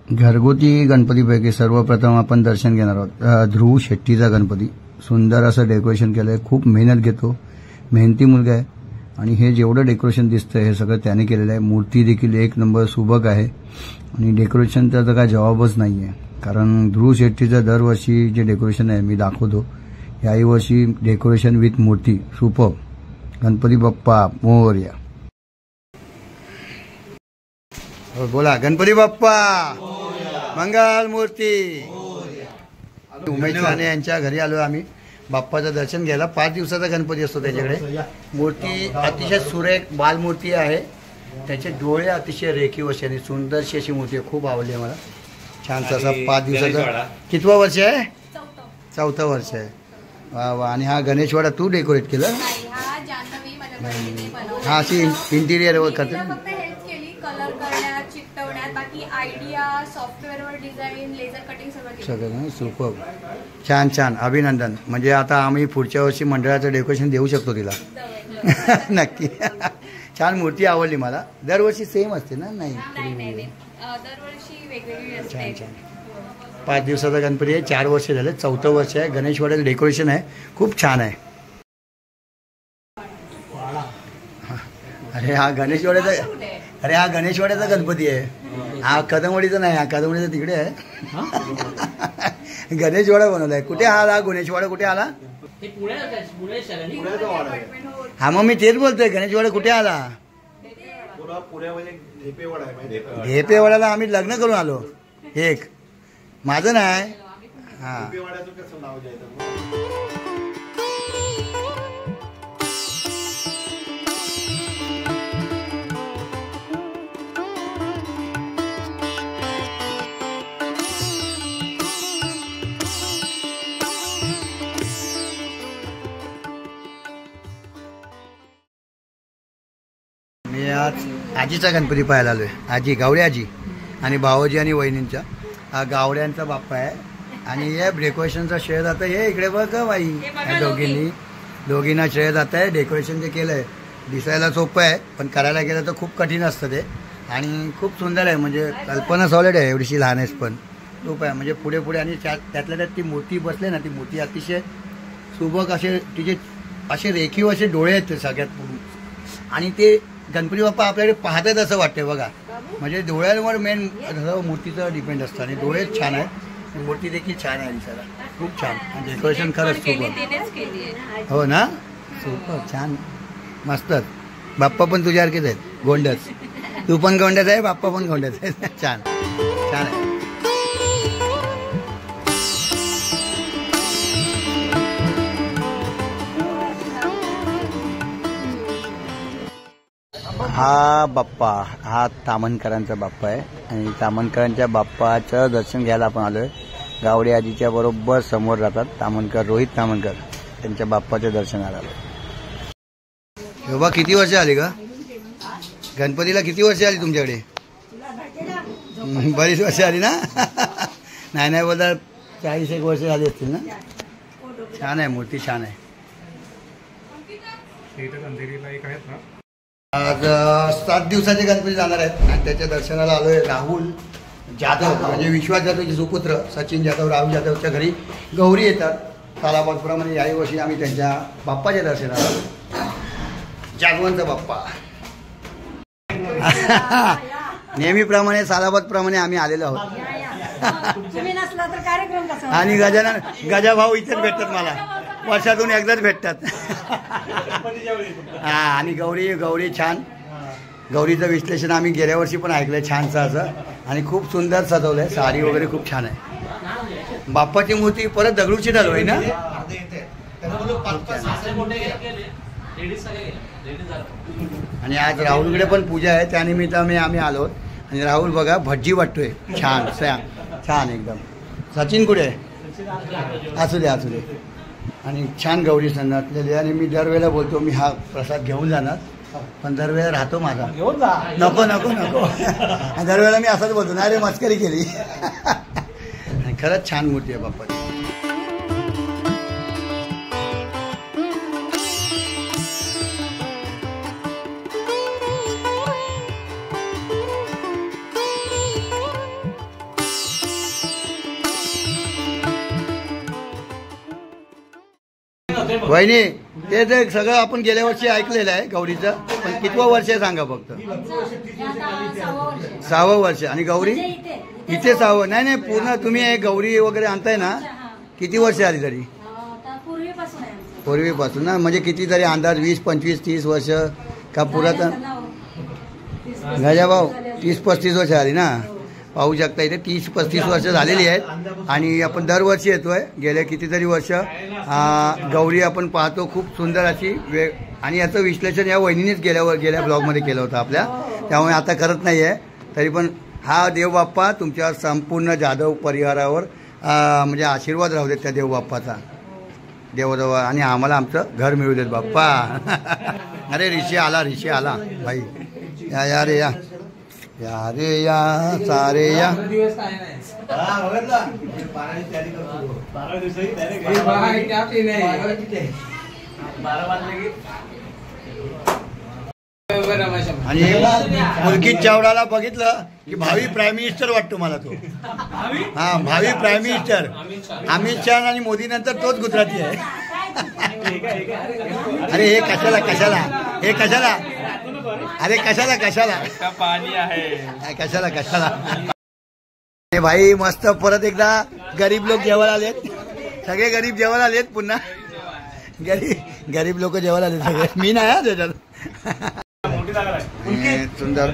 घरगुती गणपतीपैकी सर्वप्रथम आपण दर्शन घेणार आहोत ध्रुव शेट्टीचा गणपती। सुंदर असं डेकोरेशन केलं आहे, खूप मेहनत घेतो, मेहनती मुलगा आहे आणि हे जेवढं डेकोरेशन दिसतंय हे सगळं त्याने केलेलं आहे। मूर्ती देखील एक नंबर सुबक आहे आणि डेकोरेशनचा तर काय जवाबच नाही आहे, कारण ध्रुव शेट्टीचं दरवर्षी जे डेकोरेशन आहे मी दाखवतो, याही वर्षी डेकोरेशन विथ मूर्ती सुपर। गणपती बाप्पा मोरया। बोला गणपती बाप्पा मंगल मूर्ती। उमेश साने यांच्या घरी आलो आम्ही बाप्पाचं दर्शन घ्यायला। 5 दिवसाचा गणपती असतो त्याच्याकडे। मूर्ती अतिशय सुरेख बालमूर्ती आहे, त्याचे डोळे अतिशय रेखीव असे आणि सुंदरशी अशी मूर्ती आहे, खूप आवडली मला। छानसा असा 5 दिवसाचा। कितवा वर्ष आहे? चौथा वर्ष आहे। वा वा। आणि हा गणेशवाडा तू डेकोरेट केलं? हा अशी इंटिरियर वर करते, कलर करण्यात, चिकटवण्यात, बाकी आयडिया सॉफ्टवेअरवर डिझाईन, लेझर कटिंग सगळं सुपर। छान छान, अभिनंदन। म्हणजे आता आम्ही पुढच्या वर्षी मंडळाचं डेकोरेशन देऊ शकतो तिला। नक्की। छान मूर्ती आवडली मला। दरवर्षी सेम असते ना? नाही दरवर्षी वेगवेगळी असते। छान छान। 5 दिवसाचा गणपती आहे, 4 वर्ष झाले, 4थं वर्ष आहे। गणेशवाड्याचं डेकोरेशन आहे, खूप छान आहे। अरे हा गणेशवाड्याचा गणपती आहे, हा कदमवाडीचा नाही, हा कदमवाडीचा तिकडे आहे। गणेशवाडा बनवलाय। कुठे हा गणेशवाडा कुठे आला? हा मग मी तेच बोलतोय, गणेशवाडा कुठे आला? ढेपेवाड्याला आम्ही लग्न करून आलो एक, माझं नाही। हा मी आज आजीचा गणपती पाहायला आलोय। आजी गावडे आजी आणि भावजी आणि वहिनींचा। हा गावड्यांचा बाप्पा आहे आणि हे डेकोरेशनचा श्रेय जातं, हे इकडे बघ बाई, या दोघींना श्रेय जात आहे। डेकोरेशन जे केलंय दिसायला सोपं आहे, पण करायला गेलं तर खूप कठीण असतं ते, आणि खूप सुंदर आहे। म्हणजे कल्पना सॉलिड आहे, एवढीशी लहान आहेस पण खूप आहे। म्हणजे पुढे पुढे आणि त्यातल्या त्यात ती मूर्ती बसले ना, ती मूर्ती अतिशय सुबक असे, तिचे असे रेखीव असे डोळे आहेत ते सगळ्यात पूर्ण, आणि ते गणपती बाप्पा आपल्याकडे पाहतात असं वाटतंय बघा। म्हणजे डोळ्यांवर मेन मूर्तीचं डिपेंड असतं, आणि डोळे छान आहेत, मूर्ती देखील छान आहे दिसायला, खूप छान। डेकोरेशन खरंच सुपर। हो ना, सुपर छान मस्तच। बाप्पा पण तुझ्यासारखेच आहेत, गोंडच। तू पण गोंडच आहे, बाप्पा पण गोंडच आहे। छान छान आहे। हा बाप्पा, हा तामणकरांचा बाप्पा आहे आणि तामणकरांच्या बाप्पाचं दर्शन घ्यायला आपण आलोय। गावडे आजीच्या बरोबर समोर राहतात तामणकर, रोहित तामणकर, त्यांच्या बाप्पाच्या दर्शनाला आलोय। बाबा किती वर्ष आली का गणपतीला? किती वर्ष आली तुमच्याकडे? बरीच वर्ष आली ना? नाही बोलता 40-1 वर्ष झाली असतील ना? छान आहे, मूर्ती छान आहे। आज 7 दिवसाचे गणपती जाणार आहेत आणि त्याच्या दर्शनाला आलोय। राहुल जाधव म्हणजे विश्वास जाधवचे सुपुत्र सचिन जाधव, राहुल जाधवच्या घरी गौरी येतात सालाबादप्रमाणे। याही वर्षी आम्ही त्यांच्या बाप्पाच्या दर्शनाला आलो। जागवंत बाप्पा नेहमीप्रमाणे सालाबादप्रमाणे आम्ही आलेलो आहोत। आणि गजाभाऊ इथेच भेटतात मला, वर्षातून एकदाच भेटतात। हा, आणि गौरी छान। गौरीचं विश्लेषण आम्ही गेल्या वर्षी पण ऐकलंय छानसं असं, आणि खूप सुंदर सजवलंय, साडी वगैरे खूप छान आहे। बाप्पाची मूर्ती परत दगडूची आहे ना? आणि आज राहुलकडे पण पूजा आहे, त्यानिमित्त आम्ही आलो। आणि राहुल बघा भज्जी वाटतोय, छान छान एकदम। सचिन कुठे? असू दे। आणि छान गौरी सणातलेली, आणि मी दरवेळेला बोलतो मी हा प्रसाद घेऊन जाणार, पण दरवेळेला राहतो माझा, नको दरवेळेला मी असंच बोलतो, नाही रे मस्करी केली। आणि खरंच छान मूर्ती आहे बाप्पाची। वहिनी ते जे सगळं आपण गेल्या वर्षी ऐकलेलं आहे गौरीचं, पण कितवं वर्ष आहे सांगा फक्त. 6वं वर्ष. आणि गौरी इथे 6वं. नाही पूर्ण तुम्ही हे गौरी वगैरे आणताय ना, किती वर्ष आली तरी? पूर्वीपासून ना, म्हणजे किती तरी अंदाज 20, 25, 30 वर्ष का पुरातन? गजाभाऊ 30-35 वर्ष आली ना. पाहू शकता इथे 30-35 वर्ष झालेली आहेत. आणि आपण दरवर्षी येतोय. गेले कितीतरी वर्ष गौरी आपण पाहतो. खूप सुंदर अशी आणि याचं विश्लेषण या वहिनीनेच गेल्या ब्लॉगमध्ये केलं होतं आपल्या, त्यामुळे आता करत नाही आहे. तरी पण हा देवबाप्पा तुमच्या संपूर्ण जाधव परिवारावर म्हणजे आशीर्वाद राहू देत त्या देवबाप्पाचा. देवदेव आणि आम्हाला आमचं घर मिळू देत बाप्पा. अरे ऋषी आला भाई. या रे या रे या सारे या. आणि मुलगी चावडाला बघितलं की भावी प्राईम मिनिस्टर वाटतो मला तो. हा भावी प्राईम मिनिस्टर अमित शहा आणि मोदी नंतर तोच गुजराती आहे. अरे हे कशाला अरे कशाला पाणी आहे कशाला. हे भाई मस्त परत एकदा गरीब लोक जेवायला आलेत. सगळे गरीब जेवायला आलेत. पुन्हा गरीब लोक जेवायला आलेत सगळे. मी नाही हा त्याच्यात. सुंदर.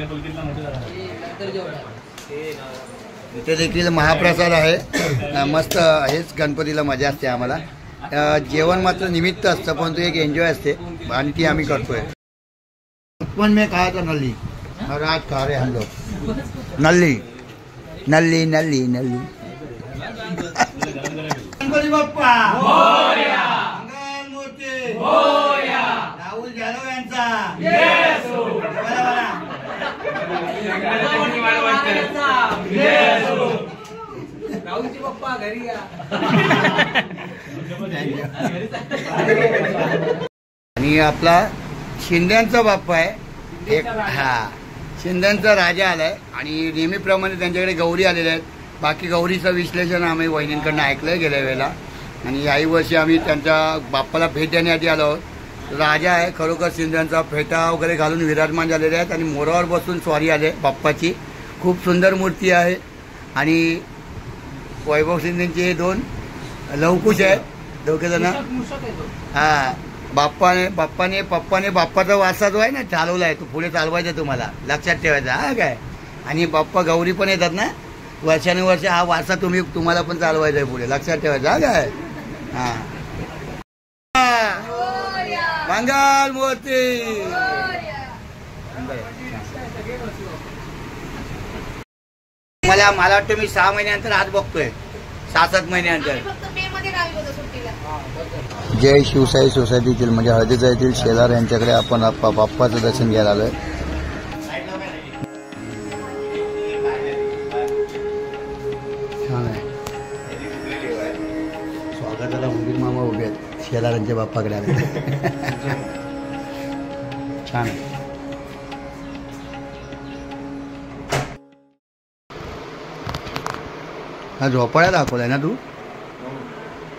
इथे देखील महाप्रसाद आहे. मस्त. हेच गणपतीला मजा असते आम्हाला. जेवण मात्र निमित्त असतं, पण तो एक एन्जॉय असते आणि ती आम्ही करतोय. बचपन में कहा था नल्ली और आज खा रहे हम लोग नल्ली. गणपती बाप्पा मोरया. मंगल मूर्ती मोरया. राहुल जाधव यांचा राहुलजी बाप्पा घरी या. आणि आपला शिंद्यांचा बाप्पा आहे एक. हा शिंद्यांचा राजा आलाय आणि नेहमीप्रमाणे त्यांच्याकडे गौरी आलेल्या आहेत. बाकी गौरीचं विश्लेषण आम्ही वहिनींकडनं ऐकलंय गेल्या वेळेला. आणि याही वर्षी आम्ही त्यांच्या बाप्पाला भेट देण्यासाठी आलो आहोत. राजा आहे खरोखर. शिंद्यांचा फेटा वगैरे घालून विराजमान झालेले आहेत आणि मोरावर बसून स्वारी आले बाप्पाची. खूप सुंदर मूर्ती आहे. आणि वैभव शिंदेचे 2 लवकुश आहेत दोघे जण. हा पप्पाने बाप्पाचा वारसा जो आहे ना चालवला आहे, तो पुढे चालवायचा तुम्हाला लक्षात ठेवायचा. हा काय. आणि बाप्पा गौरी पण येतात ना वर्षानुवर्ष. हा वारसा तुम्हाला पण चालवायचा आहे पुढे, लक्षात ठेवायचा. हा काय. हा मंगल मूर्ती. मला वाटतं मी 6 महिन्यानंतर आज बघतोय. 6-7 महिन्यानंतर. जय शिवसाई सोसायटीतील म्हणजे हळदीचा येथील शेलार यांच्याकडे आपण बाप्पाचं दर्शन घ्यायला आलोय. छान आहे. स्वागताला उंदीर मामा उभे आहेत. शेलारांच्या बाप्पाकडे आले. छान आहे. हा झोपाळ्या दाखवलाय ना तू?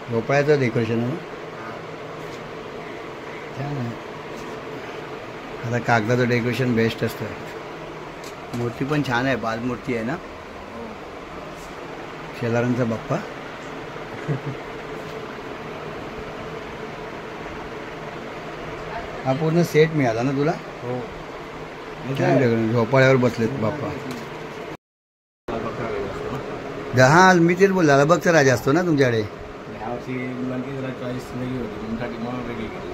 झोपाळ्याचं डेकोरेशन आहे. छान आहे. आता कागदाचं डेकोरेशन बेस्ट असतं. मूर्ती पण छान आहे. बाल मूर्ती आहे ना शेलारांचा बाप्पा. हा पूर्ण सेट मिळाला ना तुला? हो. छान डेकोरेशन. झोपाळ्यावर बसलेत बाप्पा. हा मी तेच बोलला. लालबागचा राजा असतो ना तुमच्याकडे?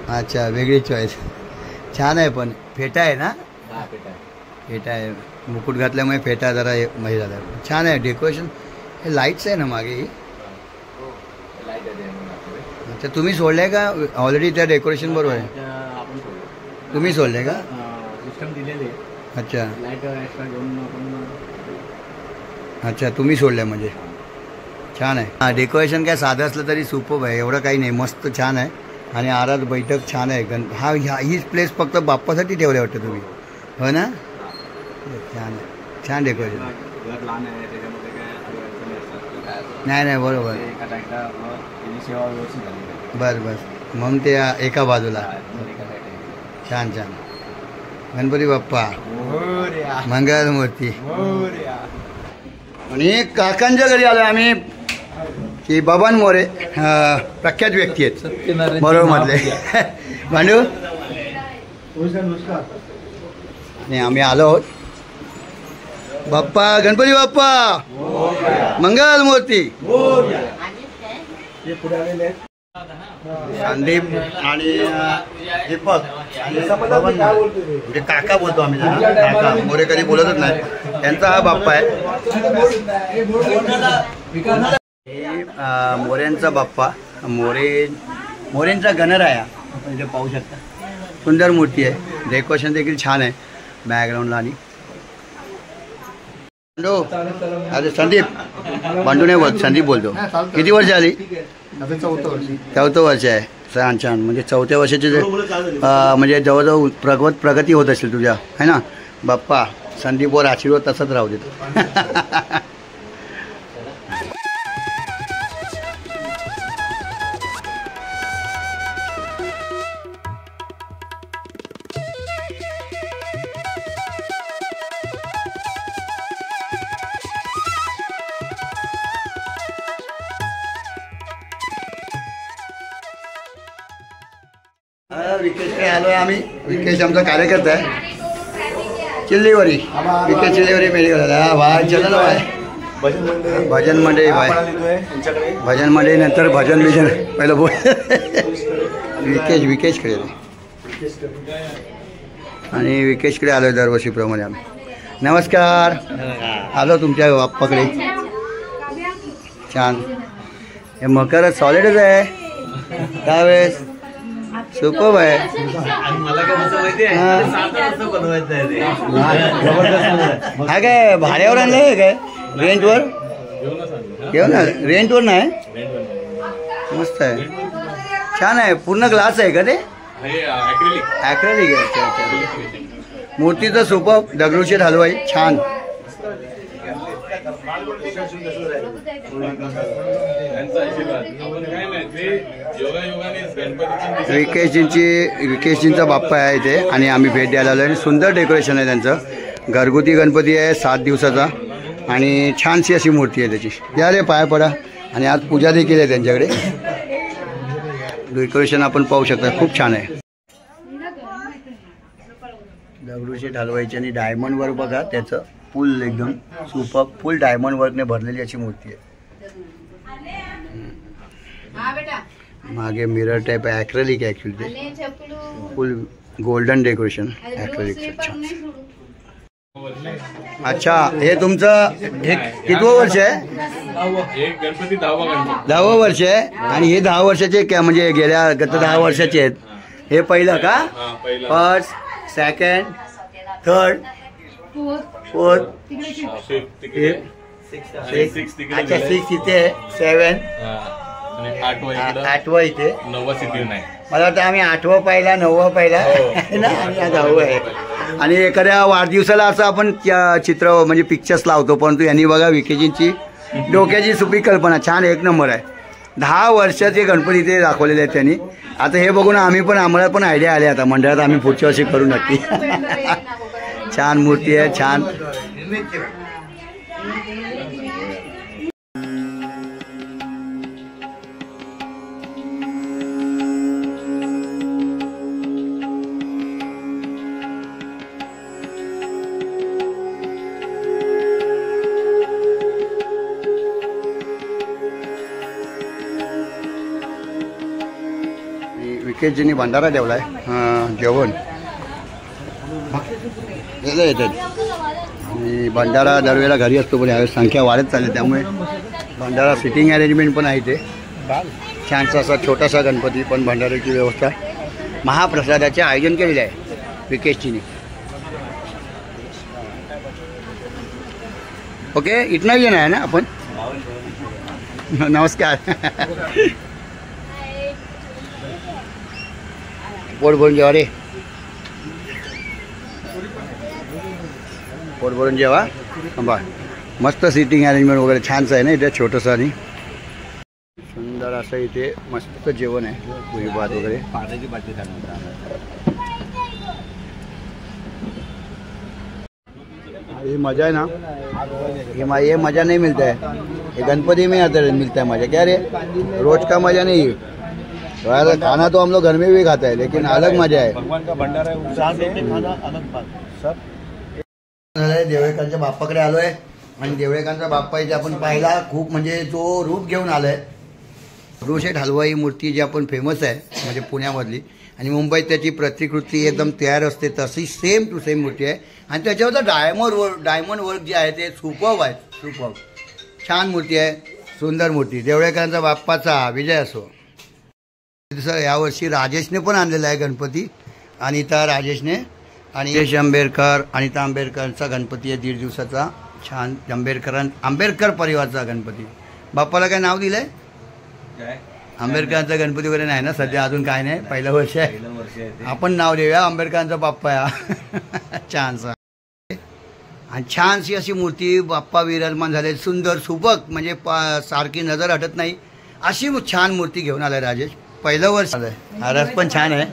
अच्छा वेगळी चॉईस. छान आहे. पण फेटा आहे ना? फेटा आहे. मुकुट घातल्यामुळे फेटा जरा हे झाला. छान आहे डेकोरेशन. हे लाईट्स आहे ना मागे? अच्छा तुम्ही सोडले का ऑलरेडी त्या डेकोरेशन बरोबर आहे? तुम्ही सोडले का? अच्छा अच्छा तुम्ही सोडल्या म्हणजे. छान आहे. हा डेकोरेशन काय साधं असलं तरी सुपर्ब आहे. एवढं काही नाही. मस्त छान आहे. आणि आराध बैठक छान आहे. हीच प्लेस फक्त बाप्पासाठी ठेवले वाटतं तुम्ही, हो ना? छान आहे. छान डेकोरेशन. नाही बरोबर. बस मग ते एका बाजूला छान छान. गणपती बाप्पा मंगलमूर्ती. आणि काकांच्या घरी आलो आम्ही की बबन मोरे प्रख्यात व्यक्ती आहेत बरोबर मधले भांडू. आणि आम्ही आलो आहोत. बाप्पा गणपती बाप्पा मंगलमूर्ती. संदीप आणि दीपक म्हणजे काका बोलतो आम्ही काका. मोरे कधी बोलतच नाही. त्यांचा हा बाप्पा आहे. मोऱ्यांचा बाप्पा मोरेंचा गणराया म्हणजे पाहू शकता. सुंदर मूर्ती आहे. डेकोरेशन देखील छान आहे बॅकग्राऊंडला. आणि अरे संदीप भांडू नाही बोलतो संदीप बोलतो. किती वर्ष आली? चौथं वर्ष आहे. छान छान. म्हणजे चौथ्या वर्षाचे म्हणजे जवळजवळ प्रगती होत असेल तुझ्या है ना. बाप्पा संदीपवर आशीर्वाद तसंच राहू देतो. विकेशकडे आलो आहे आम्ही. विकेश आमचा कार्यकर्ता आहे. चिल्लीवरी विकेश चिल्लीवरी मेडिकल भाई चला भाई. भजन मंडळी भाई. भजन मंडळी नंतर भजन बिजन पहिलं बोल. विकेशकडे आणि विकेशकडे आलो आहे दरवर्षीप्रमाणे आम्ही. नमस्कार. आलो तुमच्या बाप्पाकडे. छान. हे मकर सॉलिडच आहे त्यावेळेस. सुपर आहे. हा काय भाड्यावर आणलं आहे काय? रेंटवर घेऊ ना. रेंटवर नाही. मस्त आहे. छान आहे. पूर्ण ग्लास आहे का ते? ॲक्रेलिक आहे. अच्छा अच्छा. मूर्तीचं सुपर. दगडूशेठ हलवाई छान. विकेशजींचा बाप्पा आहे इथे आणि आम्ही भेट द्यायला आलो आहे. सुंदर डेकोरेशन आहे त्यांचं. घरगुती गणपती आहे 7 दिवसाचा आणि छानशी अशी मूर्ती आहे त्याची. या रे पाया पडा. आणि आज पूजा देखील आहे त्यांच्याकडे. डेकोरेशन आपण पाहू शकता खूप छान आहे. दगडूशेठ हलवाईची आणि डायमंड वर्क बघा त्याचं फुल एकदम सुपर. फुल डायमंड वर्कने भरलेली अशी मूर्ती आहे. मागे मिरर टाईप ॲक्रेलिक आहे ॲक्च्युली ते. फुल गोल्डन डेकोरेशन ॲक्रेलिक. अच्छा हे तुमचं हे कितवं वर्ष आहे? 10वं वर्ष आहे. आणि हे 10 वर्षाचे म्हणजे गेल्या गत 10 वर्षाचे आहेत. हे पहिलं का? फर्स्ट सेकंड थर्ड फोर्थ अच्छा 6 इथे 7 8वं इथे 9वं सिद्धी नाही. मला वाटतं आम्ही 8वं पाहिला 9वं पाहिला ना. आणि 10वं आहे. आणि एखाद्या वाढदिवसाला असं आपण चित्र म्हणजे पिक्चर्स लावतो. परंतु यांनी बघा विकेजींची डोक्याची सुपी कल्पना छान. 1 नंबर आहे. 10 वर्षाचे गणपती ते दाखवलेले आहेत त्यांनी. आता हे बघून आम्हाला पण आयडिया आले आता मंडळात. आम्ही पुढच्या वर्षी करू नक्की. छान मूर्ती आहे छान. विकेशजींनी भंडारा ठेवला आहे. जेवण येतात. आणि भंडारा दरवेळेला घरी असतो पण यावेळेस संख्या वाढत चालली त्यामुळे भंडारा सिटिंग अरेंजमेंट पण आहे ते. छानसा असा छोटासा गणपती पण भंडाऱ्याची व्यवस्था महाप्रसादाचे आयोजन केलेले आहे विकेशजींनी. ओके इतना ही आहे ना आपण. नमस्कार. पोट भरून जेवा रे. पोट भरून जेवा. बा मस्त सिटिंग अरेंजमेंट वगैरे छानच आहे ना इथे छोटंसं. आणि सुंदर असं इथे मस्त जेवण आहे, पुरी भात वगैरे. पाण्याची बाटली ये मजा है ना, ये मजा नहीं मिलता है, ये गणपति में आता मिलता है मजा. क्या रे, रोज का मजा नहीं है. खाना तो हम लोग घर में भी खाता है, लेकिन अलग मजा है. भगवान का भंडारा है, खाना अलग बात सब. देवळेकरांच्या बाप्पाकडे आलोय आणि देवळेकरांचा बाप्पा इथे आपण पाहिला, खूप म्हणजे तो रूप घेऊन आलाय. दगडूशेठ हलवाई मूर्ती जी आपण फेमस आहे म्हणजे पुण्यामधली, आणि मुंबईत त्याची प्रतिकृती एकदम तयार असते तशी सेम टू सेम मूर्ती आहे. आणि त्याच्यावर डायमंड वर्क जे आहे ते सुपर्ब आहे, सुपर्ब छान मूर्ती आहे, सुंदर मूर्ती. देवळेकरांचा बाप्पाचा विजय असो. सर यावर्षी राजेशने पण आणलेला आहे गणपती, अनिता राजेशने आणि यश आंबेडकर, अनिता आंबेडकरचा गणपती आहे 1.5 दिवसाचा, छान. आंबेडकर परिवारचा गणपती. बाप्पाला काय नाव दिलंय? आंबेडकरांचा गणपती वगैरे नाही ना सध्या, अजून काय नाही, पहिलं वर्ष आहे. आपण नाव देऊया आंबेडकरांचा बाप्पा आहे. छानसा आणि छानशी अशी मूर्ती बाप्पा विराजमान झाले, सुंदर सुबक, म्हणजे सारखी नजर हटत नाही अशी छान मूर्ती घेऊन आलाय राजेश. पहिलं वर्ष आलंय, हा रस पण छान आहे,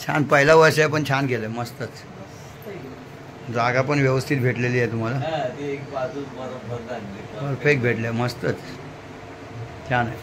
छान पहिलं वर्ष आहे पण छान केलं, मस्तच. जागा पण व्यवस्थित भेटलेली आहे तुम्हाला, परफेक्ट भेटले, मस्तच छान आहे.